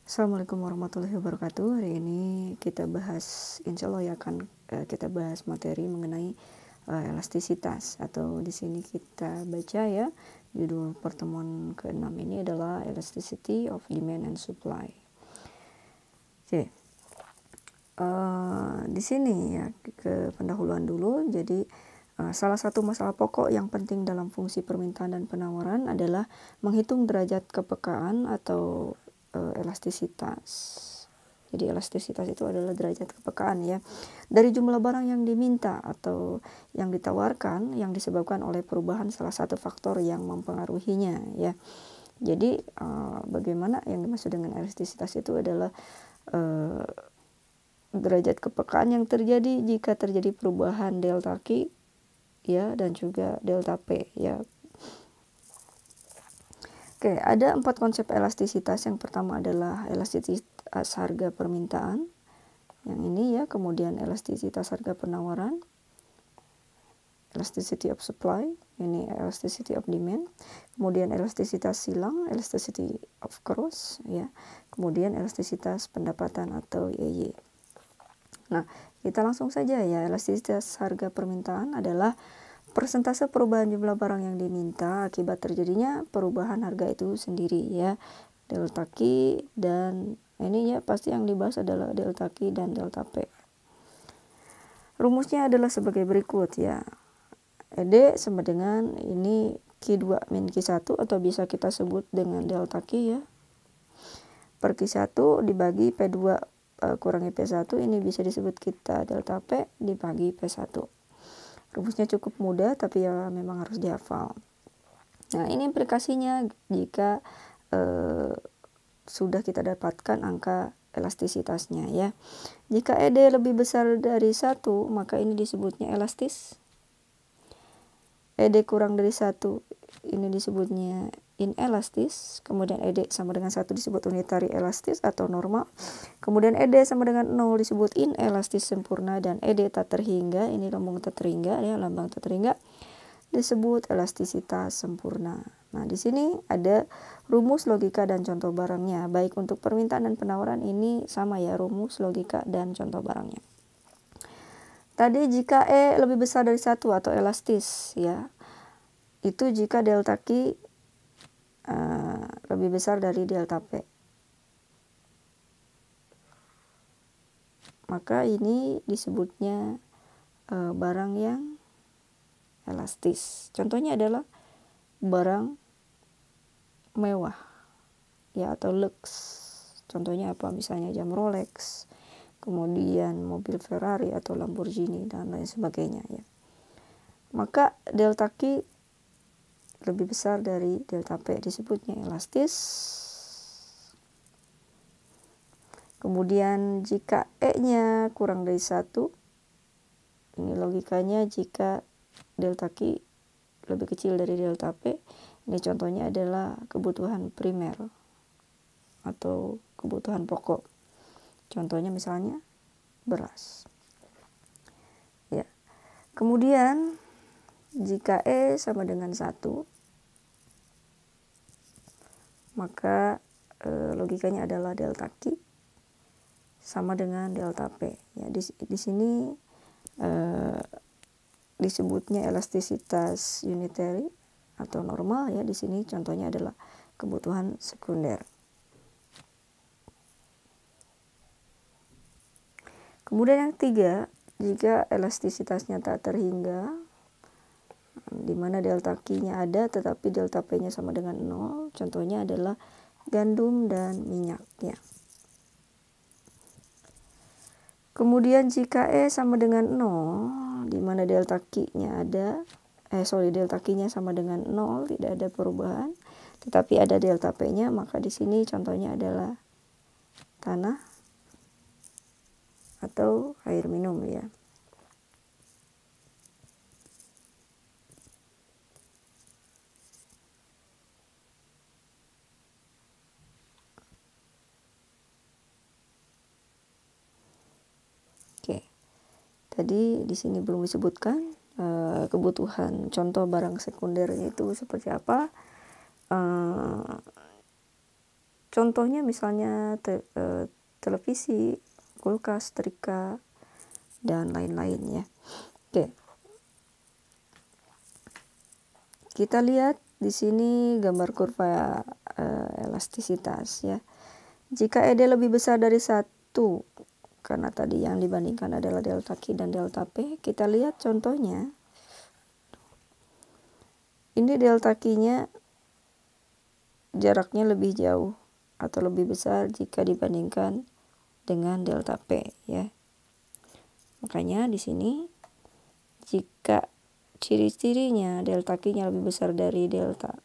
Assalamualaikum warahmatullahi wabarakatuh. Hari ini kita bahas, insya Allah ya akan kita bahas materi mengenai elastisitas, atau di sini kita baca ya, judul pertemuan ke-6 ini adalah Elasticity of Demand and Supply. Oke. Di sini ya ke pendahuluan dulu. Jadi salah satu masalah pokok yang penting dalam fungsi permintaan dan penawaran adalah menghitung derajat kepekaan atau elastisitas. Jadi elastisitas itu adalah derajat kepekaan ya dari jumlah barang yang diminta atau yang ditawarkan yang disebabkan oleh perubahan salah satu faktor yang mempengaruhinya ya. Jadi bagaimana yang dimaksud dengan elastisitas itu adalah derajat kepekaan yang terjadi jika terjadi perubahan delta Q ya dan juga delta P ya. Oke, ada 4 konsep elastisitas. Yang pertama adalah elastisitas harga permintaan. Yang ini ya, kemudian elastisitas harga penawaran. Elasticity of supply, ini elasticity of demand. Kemudian elastisitas silang, elasticity of cross ya. Kemudian elastisitas pendapatan atau EY. Nah, kita langsung saja ya. Elastisitas harga permintaan adalah persentase perubahan jumlah barang yang diminta akibat terjadinya perubahan harga itu sendiri ya. Delta Q dan ini ya pasti yang dibahas adalah delta Q dan delta P. Rumusnya adalah sebagai berikut ya. ED sama dengan ini Q2 min Q1 atau bisa kita sebut dengan delta Q ya. Per Q1 dibagi P2 kurangi P1, ini bisa disebut kita delta P dibagi P1. Rumusnya cukup mudah tapi ya memang harus dihafal. Nah, ini implikasinya jika sudah kita dapatkan angka elastisitasnya ya. Jika ED lebih besar dari 1, maka ini disebutnya elastis. ED kurang dari 1, ini disebutnya inelastis. Kemudian ED sama dengan 1 disebut unitary elastis atau normal. Kemudian ED sama dengan 0 disebut inelastis sempurna, dan ED tak terhingga, ini lambang tak terhingga ya, lambang tak terhingga disebut elastisitas sempurna. Nah, di sini ada rumus logika dan contoh barangnya. Baik untuk permintaan dan penawaran ini sama ya, rumus logika dan contoh barangnya. Tadi jika E lebih besar dari 1 atau elastis ya. Itu jika delta Q lebih besar dari delta P. Maka ini disebutnya barang yang elastis. Contohnya adalah barang mewah ya atau lux. Contohnya apa? Misalnya jam Rolex, kemudian mobil Ferrari atau Lamborghini dan lain sebagainya ya. Maka delta Q lebih besar dari delta P, disebutnya elastis. Kemudian jika E-nya kurang dari 1, ini logikanya jika delta Q lebih kecil dari delta P, ini contohnya adalah kebutuhan primer atau kebutuhan pokok. Contohnya misalnya beras. Ya. Kemudian jika E sama dengan 1, maka logikanya adalah delta Q sama dengan delta P. Ya, di sini disebutnya elastisitas unitary atau normal ya. Di sini contohnya adalah kebutuhan sekunder. Kemudian yang 3, jika elastisitasnya tak terhingga, di mana delta Q-nya ada tetapi delta P-nya sama dengan 0, contohnya adalah gandum dan minyak ya. Kemudian jika E sama dengan 0, di mana delta Q-nya delta Q-nya sama dengan 0, tidak ada perubahan, tetapi ada delta P-nya, maka di sini contohnya adalah tanah atau air minum ya. Oke. Tadi di sini belum disebutkan kebutuhan contoh barang sekundernya itu seperti apa. contohnya misalnya televisi, kulkas, setrika, dan lain-lain ya. Oke. Kita lihat di sini gambar kurva elastisitas ya. Jika ED lebih besar dari 1, karena tadi yang dibandingkan adalah delta Q dan delta P, kita lihat contohnya. Ini delta Q-nya jaraknya lebih jauh atau lebih besar jika dibandingkan dengan delta P ya. Makanya di sini jika ciri-cirinya delta Q-nya lebih besar dari delta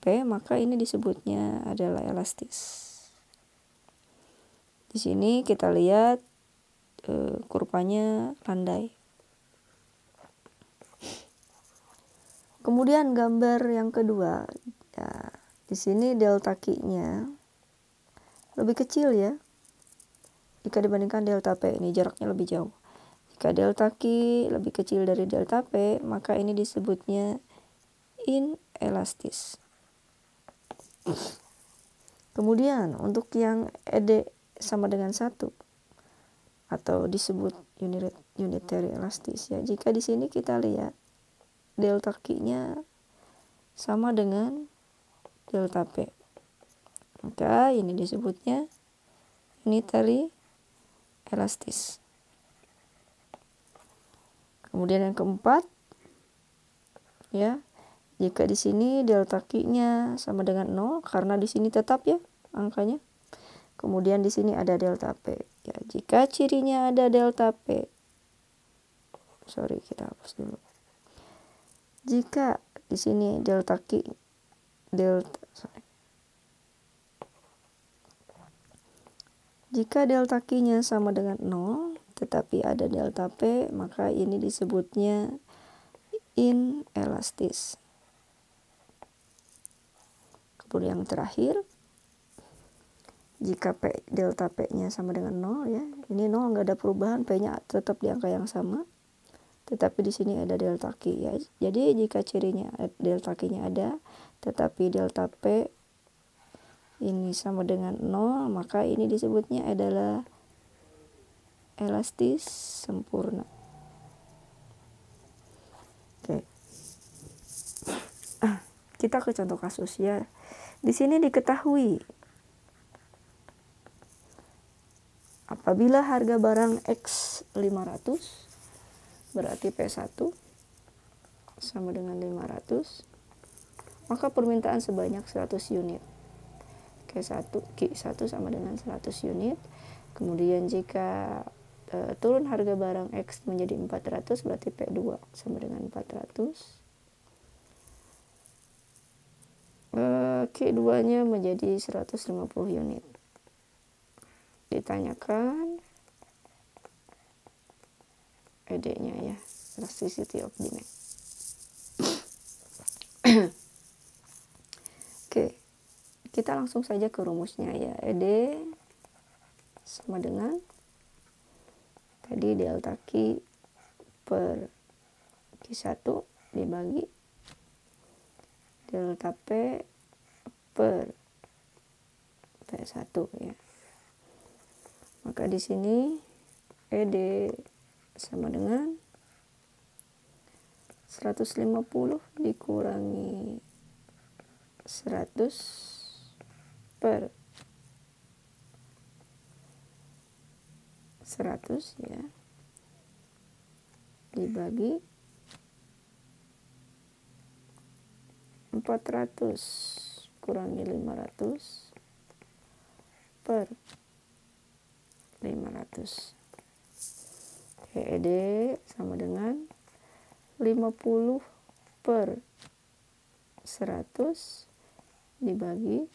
P, maka ini disebutnya adalah elastis. Di sini kita lihat kurvanya landai. Kemudian gambar yang kedua, ya, di sini delta Q-nya lebih kecil ya. Jika dibandingkan delta P, ini jaraknya lebih jauh. Jika delta Q lebih kecil dari delta P, maka ini disebutnya inelastis. Kemudian untuk yang ED sama dengan 1 atau disebut unitary elastis ya. Jika di sini kita lihat delta Q-nya sama dengan delta P, maka ini disebutnya unitary elastis. Kemudian yang keempat ya, jika di sini delta Q-nya sama dengan 0 karena di sini tetap ya angkanya. Kemudian di sini ada delta P. Ya, jika cirinya ada delta P. Kita hapus dulu. Jika di sini jika delta Q-nya sama dengan 0 tetapi ada delta P, maka ini disebutnya inelastis. Kemudian yang terakhir, jika delta P-nya sama dengan 0 ya, ini 0 nggak ada perubahan, P-nya tetap di angka yang sama, tetapi di sini ada delta Q ya. Jadi jika cirinya delta Q-nya ada, tetapi delta P ini sama dengan 0, maka ini disebutnya adalah elastis sempurna. Oke. Kita ke contoh kasus ya. Di sini diketahui apabila harga barang X 500 berarti P1 sama dengan 500, maka permintaan sebanyak 100 unit. Q1 sama dengan 100 unit. Kemudian jika turun harga barang X menjadi 400 berarti P2 sama dengan 400. Q2-nya menjadi 150 unit. Ditanyakan ED-nya ya, elasticity of demand. Oke, kita langsung saja ke rumusnya ya. ED sama dengan tadi delta Q per Q1 dibagi delta P per P1 ya. Maka di sini ED sama dengan 150 dikurangi 100 per 100 ya, dibagi 400 kurangi 500 per 500. ED sama dengan 50 per 100 dibagi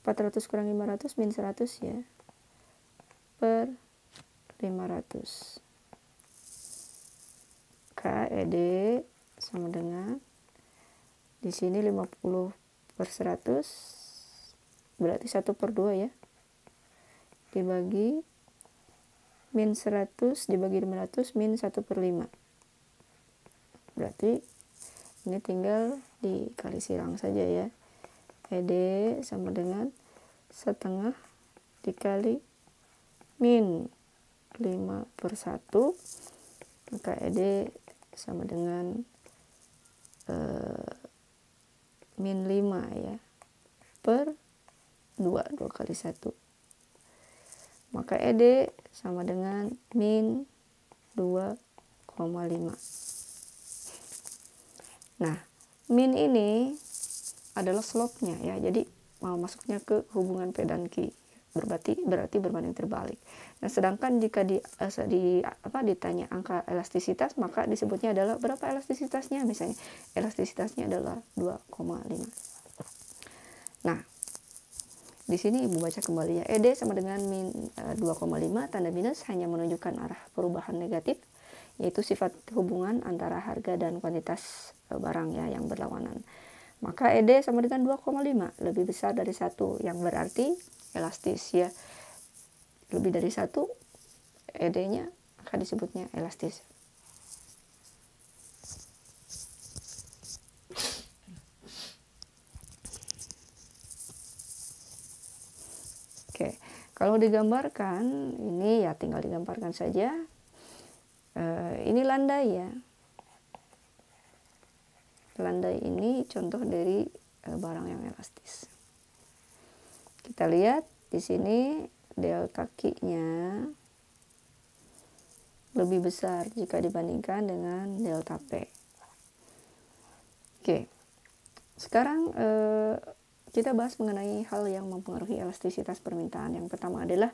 400 kurangi 500 min 100 ya, per 500. KED sama dengan di sini 50 per 100 berarti 1 per 2 ya, dibagi min 100 dibagi 500 min 1 per 5. Berarti ini tinggal dikali silang saja ya. ED sama dengan setengah dikali min 5/1, maka ED sama dengan min 5 ya, per 2 kali 1. Maka ED sama dengan min 2,5. Nah, min ini adalah slope-nya ya, jadi masuknya ke hubungan P dan Q, berarti berbanding terbalik. Nah, sedangkan jika ditanya angka elastisitas, maka disebutnya adalah berapa elastisitasnya, misalnya elastisitasnya adalah 2,5. Nah, di sini Ibu baca kembali ya, ED sama dengan min 2,5, tanda minus hanya menunjukkan arah perubahan negatif, yaitu sifat hubungan antara harga dan kuantitas barang ya yang berlawanan. Maka ED sama dengan 2,5, lebih besar dari 1, yang berarti elastis ya. Lebih dari 1, ED-nya akan disebutnya elastis. Oke, kalau digambarkan ini ya tinggal digambarkan saja. Ini landai ya. Landai ini contoh dari barang yang elastis. Kita lihat di sini delta Q-nya lebih besar jika dibandingkan dengan delta P. Oke, sekarang kita bahas mengenai hal yang mempengaruhi elastisitas permintaan. Yang pertama adalah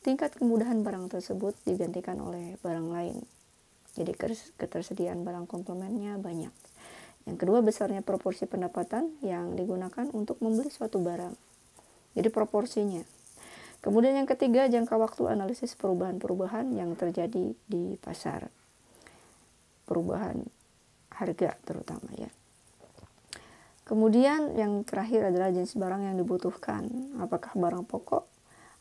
tingkat kemudahan barang tersebut digantikan oleh barang lain. Jadi ketersediaan barang komplementnya banyak. Yang kedua, besarnya proporsi pendapatan yang digunakan untuk membeli suatu barang. Jadi proporsinya. Kemudian yang ketiga, jangka waktu analisis perubahan-perubahan yang terjadi di pasar. Perubahan harga terutama ya. Kemudian yang terakhir adalah jenis barang yang dibutuhkan. Apakah barang pokok,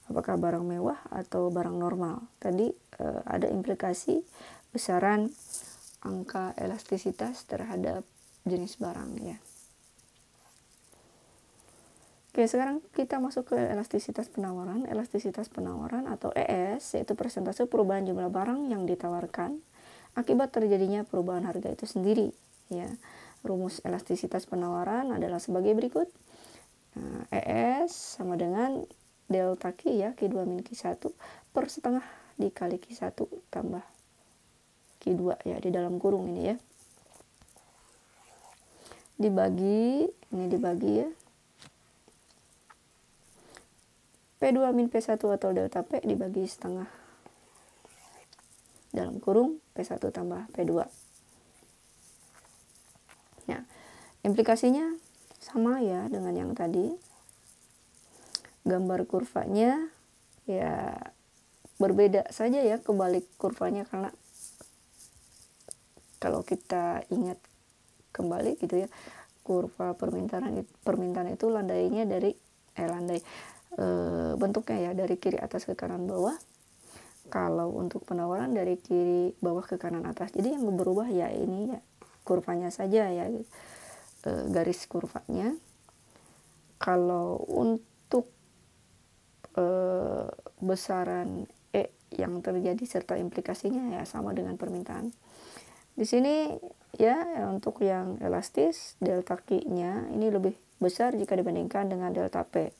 apakah barang mewah, atau barang normal. Tadi ada implikasi besaran angka elastisitas terhadap jenis barang ya. Oke, sekarang kita masuk ke elastisitas penawaran. Elastisitas penawaran atau ES yaitu persentase perubahan jumlah barang yang ditawarkan akibat terjadinya perubahan harga itu sendiri ya. Rumus elastisitas penawaran adalah sebagai berikut. Nah, ES sama dengan delta Q ya, Q2 min Q1 per setengah dikali Q1 tambah Q2 ya, di dalam kurung ini ya. Dibagi ya. P2 min P1 atau delta P dibagi setengah dalam kurung P1 tambah P2. Nah, implikasinya sama ya dengan yang tadi. Gambar kurvanya ya berbeda saja ya, kebalik kurvanya, karena kalau kita ingat kembali gitu ya, kurva permintaan itu landainya dari bentuknya ya dari kiri atas ke kanan bawah. Kalau untuk penawaran dari kiri bawah ke kanan atas. Jadi yang berubah ya ini ya kurvanya saja ya, garis kurvanya. Kalau untuk besaran E yang terjadi serta implikasinya ya sama dengan permintaan. Di sini ya untuk yang elastis delta Q-nya ini lebih besar jika dibandingkan dengan delta P.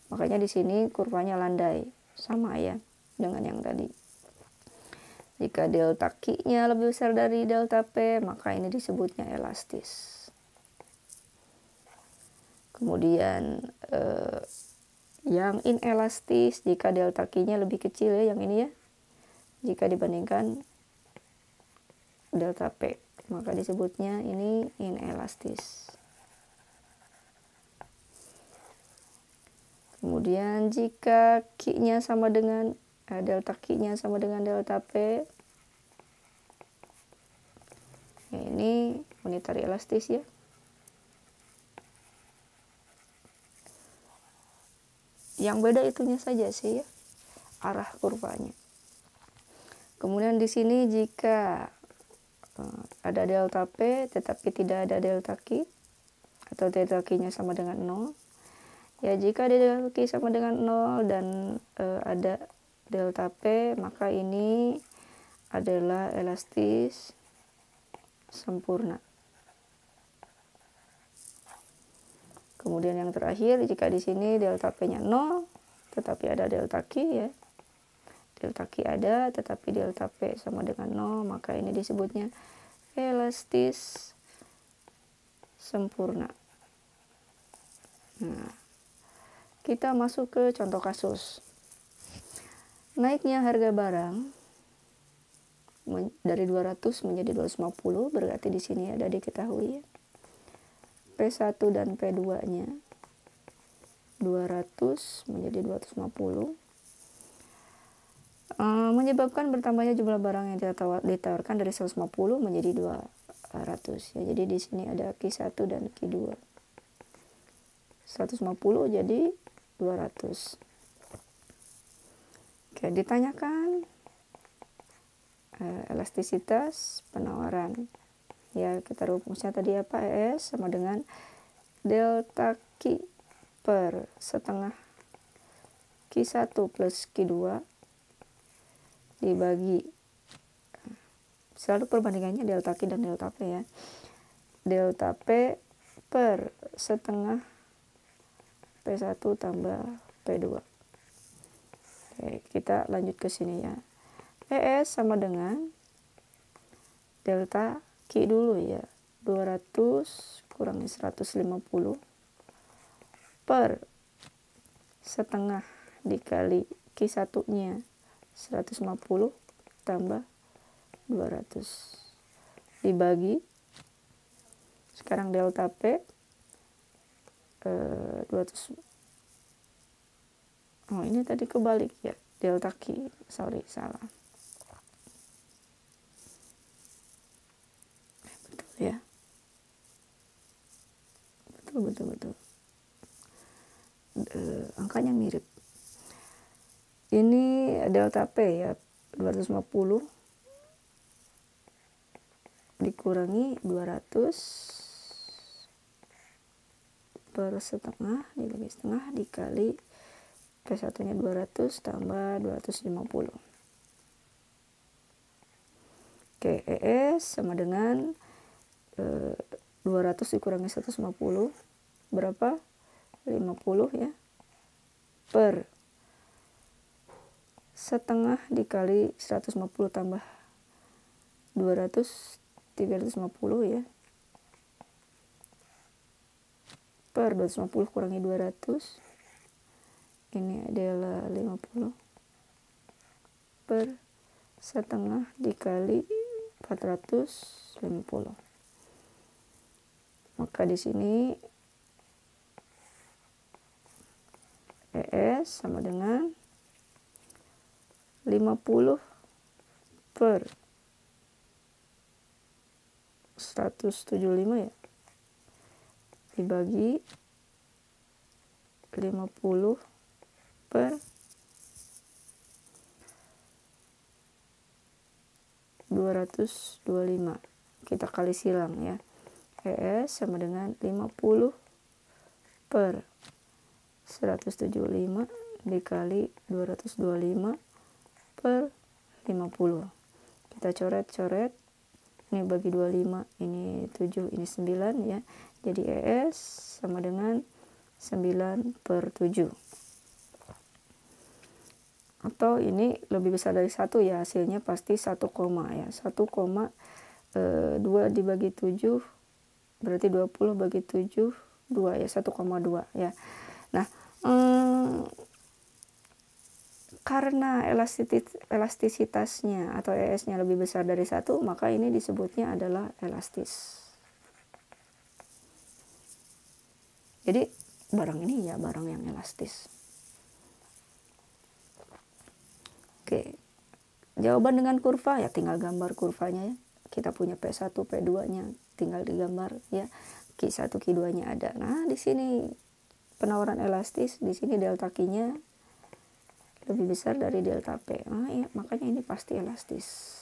Makanya di sini kurvanya landai sama ya dengan yang tadi. Jika delta Q-nya lebih besar dari delta P, maka ini disebutnya elastis. Kemudian yang inelastis jika delta Q-nya lebih kecil ya, yang ini ya. Jika dibandingkan delta P, maka disebutnya ini inelastis. Kemudian jika Q-nya sama dengan delta Q-nya sama dengan delta P, ya ini unitary elastis ya. Yang beda itunya saja sih ya, arah kurvanya. Kemudian di sini jika ada delta P tetapi tidak ada delta Q, atau delta Q-nya sama dengan 0. Ya, jika delta Q sama dengan 0 dan ada delta P, maka ini adalah elastis sempurna. Kemudian yang terakhir, jika di sini delta P-nya 0, tetapi ada delta Q ya. Delta Q ada, tetapi delta P sama dengan 0, maka ini disebutnya elastis sempurna. Nah, kita masuk ke contoh kasus. Naiknya harga barang dari 200 menjadi 250, berarti di sini ada diketahui ya. P1 dan P2-nya 200 menjadi 250. Menyebabkan bertambahnya jumlah barang yang ditawarkan dari 150 menjadi 200 ya. Jadi di sini ada Q1 dan Q2. 150 jadi 200. Oke, ditanyakan elastisitas penawaran. Ya, kita rumusnya tadi apa? ES sama dengan delta Q per setengah Q1 plus Q2 dibagi, selalu perbandingannya delta Q dan delta P ya. Delta P per setengah P1 tambah P2. Oke, kita lanjut ke sini ya. ES sama dengan delta Q dulu ya. 200 kurangi 150 per setengah dikali Q1-nya 150 tambah 200 dibagi, sekarang delta P 200. Oh, ini tadi kebalik ya, delta Q, sorry, salah. Betul ya, betul. Angkanya mirip. Ini delta P ya, 250 dikurangi 200 per setengah dibagi setengah dikali P1-nya 200 tambah 250. Oke, ES sama dengan 200 dikurangi 150 berapa? 50 ya, per setengah dikali 150 tambah 200 350 ya, per 250 kurangi 200, ini adalah 50 per setengah dikali 450. Maka di sini ES sama dengan 50 per 175 ya, dibagi 50 per 225. Kita kali silang ya. ES sama dengan 50 per 175 dikali 225 per 50. Kita coret-coret. Ini bagi 25, ini 7, ini 9 ya. Jadi ES sama dengan 9 per 7. Atau ini lebih besar dari 1 ya, hasilnya pasti 1, ya. 1,2 dibagi 7 berarti 20 bagi 7 2 ya, 1,2 ya. Nah, karena elastisitasnya atau ES-nya lebih besar dari 1, maka ini disebutnya adalah elastis. Jadi barang ini ya barang yang elastis. Oke, jawaban dengan kurva ya tinggal gambar kurvanya ya. Kita punya P1, P2-nya tinggal digambar ya. Q1, Q2-nya ada. Nah, di sini penawaran elastis, di sini delta Q-nya lebih besar dari delta P. Nah, ya, makanya ini pasti elastis.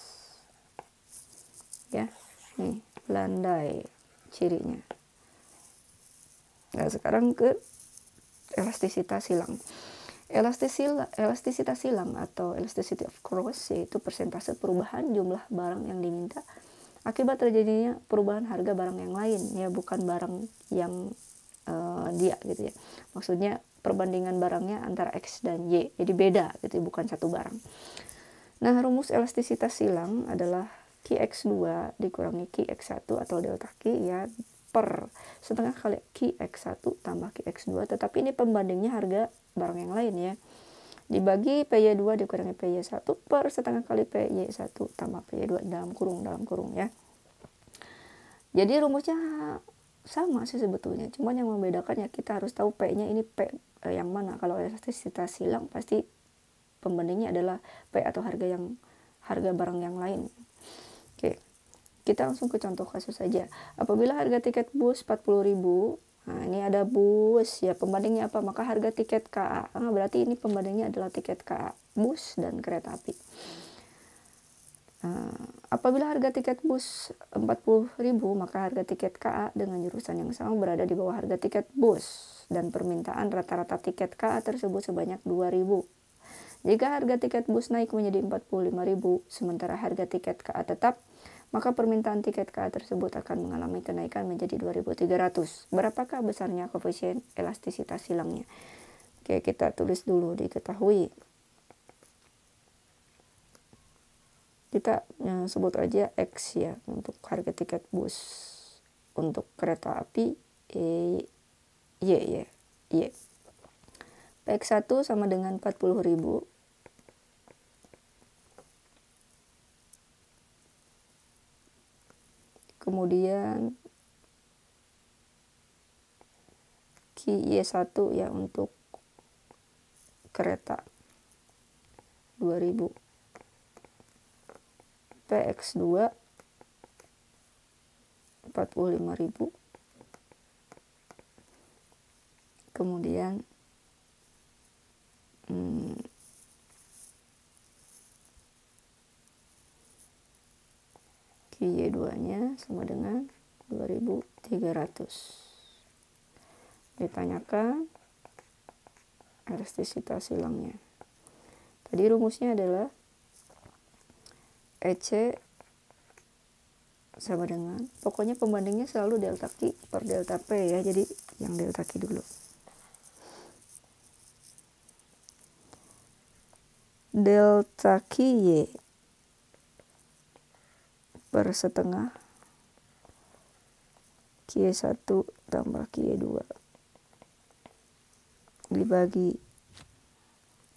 Ya, nih landai cirinya. Nah, sekarang ke elastisitas silang. Elastisitas silang atau elasticity of cost yaitu persentase perubahan jumlah barang yang diminta akibat terjadinya perubahan harga barang yang lain, ya bukan barang yang dia gitu ya. Maksudnya perbandingan barangnya antara X dan Y, jadi beda gitu, bukan satu barang. Nah, rumus elastisitas silang adalah Qx2 dikurangi Qx1 atau delta Q ya per setengah kali Qx1 tambah Qx2, tetapi ini pembandingnya harga barang yang lain ya, dibagi PY2 dikurangi PY1 per setengah kali PY1 tambah PY2 dalam kurung ya. Jadi rumusnya sama sih sebetulnya, cuman yang membedakan ya kita harus tahu P-nya ini P yang mana. Kalau elastisitas silang pasti pembandingnya adalah P atau harga barang yang lain. Oke, kita langsung ke contoh kasus saja. Apabila harga tiket bus 40.000, nah ini ada bus ya, pembandingnya apa? Maka harga tiket KA, berarti ini pembandingnya adalah tiket KA, bus dan kereta api. Apabila harga tiket bus 40.000, maka harga tiket KA dengan jurusan yang sama berada di bawah harga tiket bus dan permintaan rata-rata tiket KA tersebut sebanyak 2.000. Jika harga tiket bus naik menjadi 45.000 sementara harga tiket KA tetap, maka permintaan tiket KA tersebut akan mengalami kenaikan menjadi 2.300. Berapakah besarnya koefisien elastisitas silangnya? Oke, kita tulis dulu diketahui. Kita sebut aja X ya untuk harga tiket bus. Untuk kereta api Y. PX1 sama dengan 40.000. Kemudian QY1 ya untuk kereta 2.000. PX2 45.000. Kemudian QY2-nya sama dengan 2.300. Ditanyakan elastisitas silangnya. Tadi rumusnya adalah EC sama dengan, pokoknya pembandingnya selalu delta Q per delta P ya, jadi yang delta Q dulu. Delta QY per setengah Q1 tambah Q2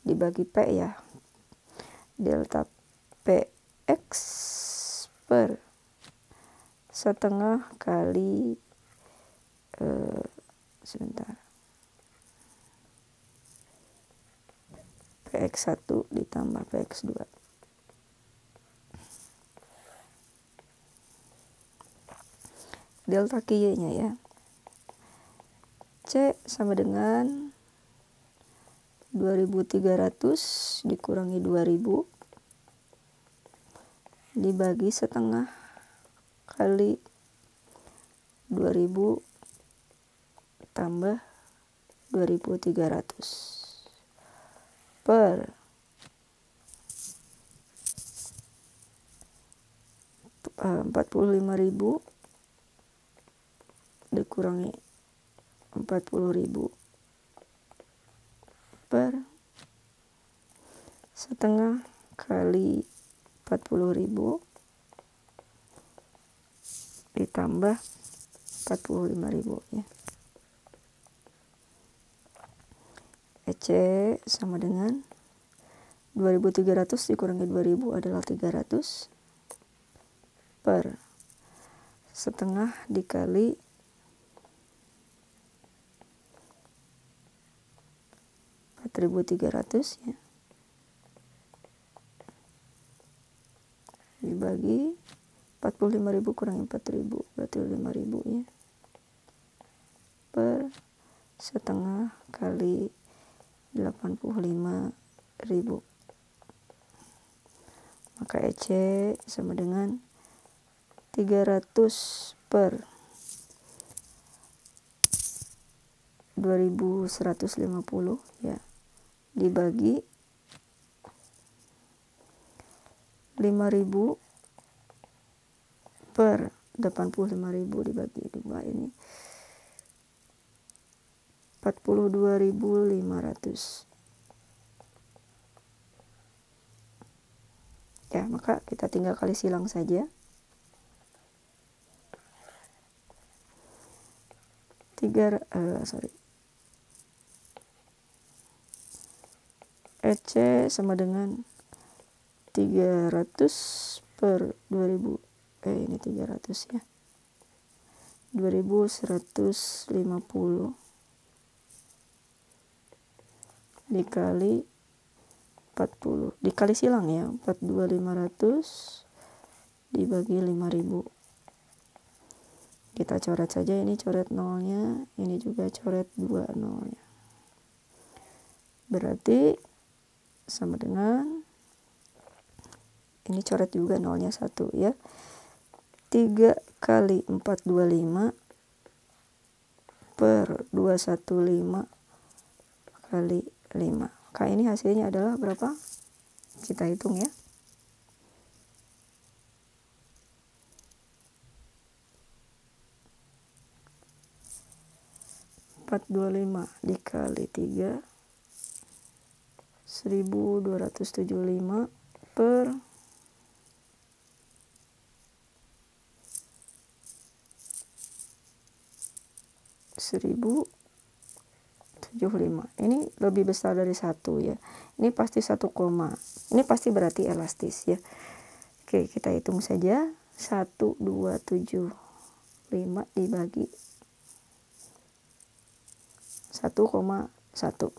dibagi P ya, delta PX per setengah kali PX1 ditambah PX2. Delta QY-nya ya. C sama dengan 2.300 dikurangi 2.000 dibagi setengah kali 2.000 tambah 2.300 per 45.000 dikurangi 40.000 per setengah kali 40.000 ditambah 45.000 ya. EC sama dengan 2.300 dikurangi 2.000 adalah 300 per setengah dikali 4.300 ya, dibagi 45.000 kurangi 4.000 berarti 5.000 ya, per setengah kali 85.000. Maka EC sama dengan 300 per 2150 ya, dibagi 5.000 per 85.000 dibagi 2, ini 42.500 ya. Maka kita tinggal kali silang saja. EC sama dengan 300 per 2000, ini 300 ya, 2150 dikali 40, dikali silang ya, 42.500 dibagi 5.000. Kita coret saja, ini coret nolnya, ini juga coret 2 nolnya. Berarti sama dengan, ini coret juga nolnya 1 ya. 3 kali 425 per 215 kali 5. Maka ini hasilnya adalah berapa? Kita hitung ya. 425 dikali 3, 1275 per 1075. Ini lebih besar dari 1 ya. Ini pasti 1, ini pasti berarti elastis ya. Oke, kita hitung saja. 1275 dibagi 1,1.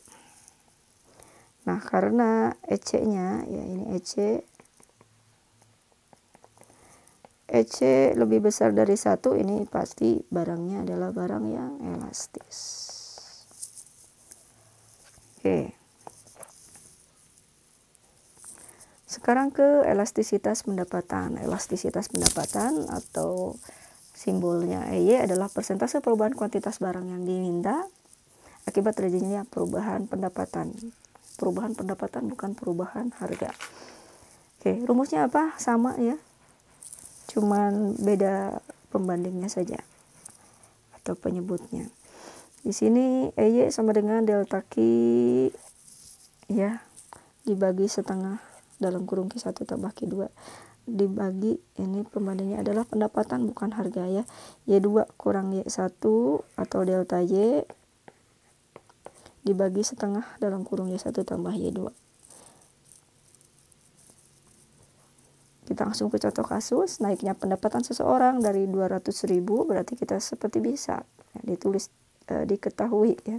Nah, karena EC-nya ya, ini EC lebih besar dari 1, ini pasti barangnya adalah barang yang elastis. Oke. Sekarang ke elastisitas pendapatan. Elastisitas pendapatan atau simbolnya EY adalah persentase perubahan kuantitas barang yang diminta akibat terjadinya perubahan pendapatan. Perubahan pendapatan bukan perubahan harga. Oke, rumusnya apa? Sama ya. Cuman beda pembandingnya saja atau penyebutnya. Di sini EY sama dengan delta Q ya, dibagi setengah dalam kurung Q1 tambah Q2 dibagi, ini pembandingnya adalah pendapatan bukan harga ya. Y2 kurang Y1 atau delta Y dibagi setengah dalam kurung Y1 tambah Y2. Kita langsung ke contoh kasus. Naiknya pendapatan seseorang dari 200.000, berarti kita seperti bisa ya, ditulis diketahui ya.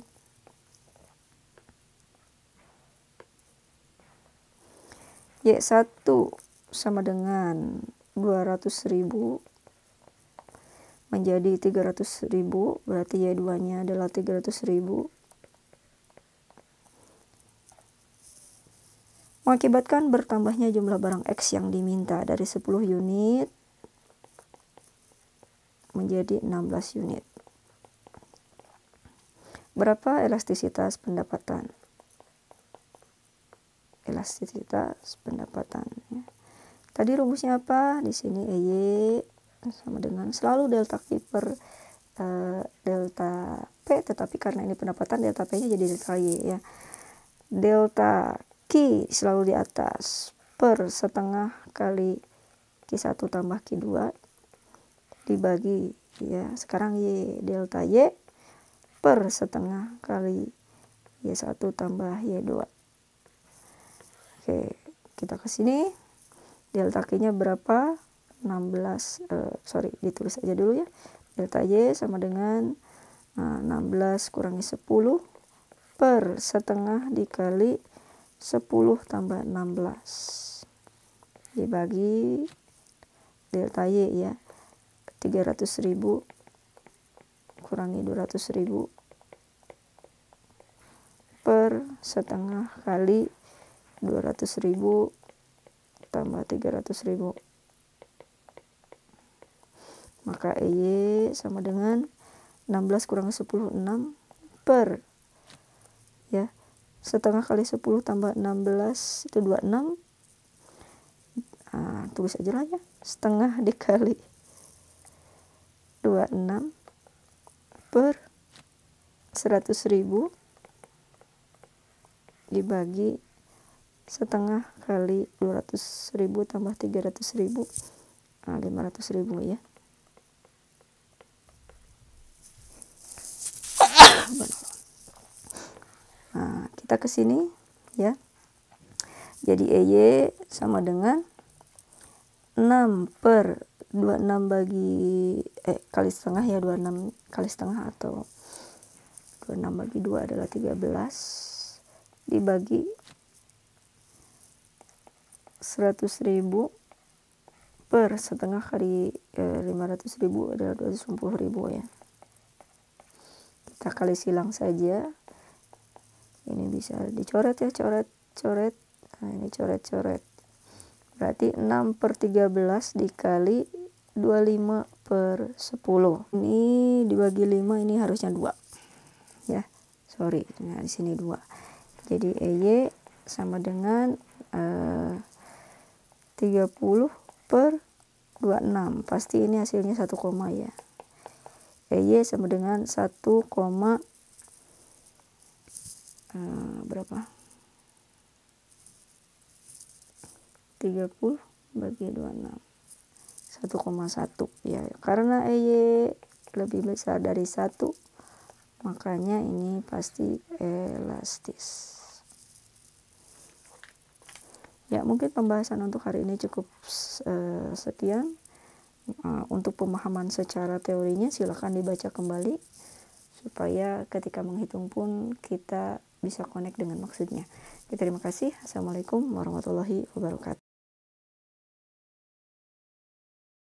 Y1 sama dengan 200.000 menjadi 300.000, berarti Y2 nya adalah 300.000, mengakibatkan bertambahnya jumlah barang X yang diminta dari 10 unit menjadi 16 unit. Berapa elastisitas pendapatan? Elastisitas pendapatan ya. Tadi rumusnya apa? Di sini EY sama dengan selalu delta Q per delta P, tetapi karena ini pendapatan, delta P-nya jadi delta Y ya. Delta Q selalu di atas per setengah kali Q1 tambah Q2 dibagi ya. Sekarang Y, delta Y per setengah kali Y1 tambah Y2. Oke, kita ke sini. Delta Q-nya berapa? 16, ditulis aja dulu ya. Delta Y sama dengan 16 kurangi 10 per setengah dikali 10 tambah 16 dibagi delta Y ya. 300.000 kurangi 200.000 per setengah kali 200.000 tambah 300.000. Maka EY sama dengan 16 kurangi 10, 6 per, ya, setengah kali 10 tambah 16 itu 26. Tulis aja lah ya, setengah dikali 26 per 100.000 dibagi setengah kali 200.000 tambah 300.000, 500.000 ya. Nah, kita ke sini ya. Jadi EY sama dengan 6 per 26 bagi kali setengah ya, 26 kali setengah atau 26 bagi 2 adalah 13 dibagi 100.000 per setengah kali 500.000 adalah 250.000 ya. Kita kali silang saja. Ini bisa dicoret ya, coret. Nah, ini coret. Berarti 6 per 13 dikali 25 per 10. Ini dibagi 5, ini harusnya 2. Ya, sorry. Nah, di sini 2. Jadi EY sama dengan 30 per 26. Pasti ini hasilnya 1, ya. EY sama dengan 1, berapa? 30 bagi 26. 1,1 ya. Karena EY lebih besar dari 1, makanya ini pasti elastis. Ya, mungkin pembahasan untuk hari ini cukup sekian. Untuk pemahaman secara teorinya silahkan dibaca kembali supaya ketika menghitung pun kita bisa connect dengan maksudnya. Terima kasih. Assalamualaikum warahmatullahi wabarakatuh.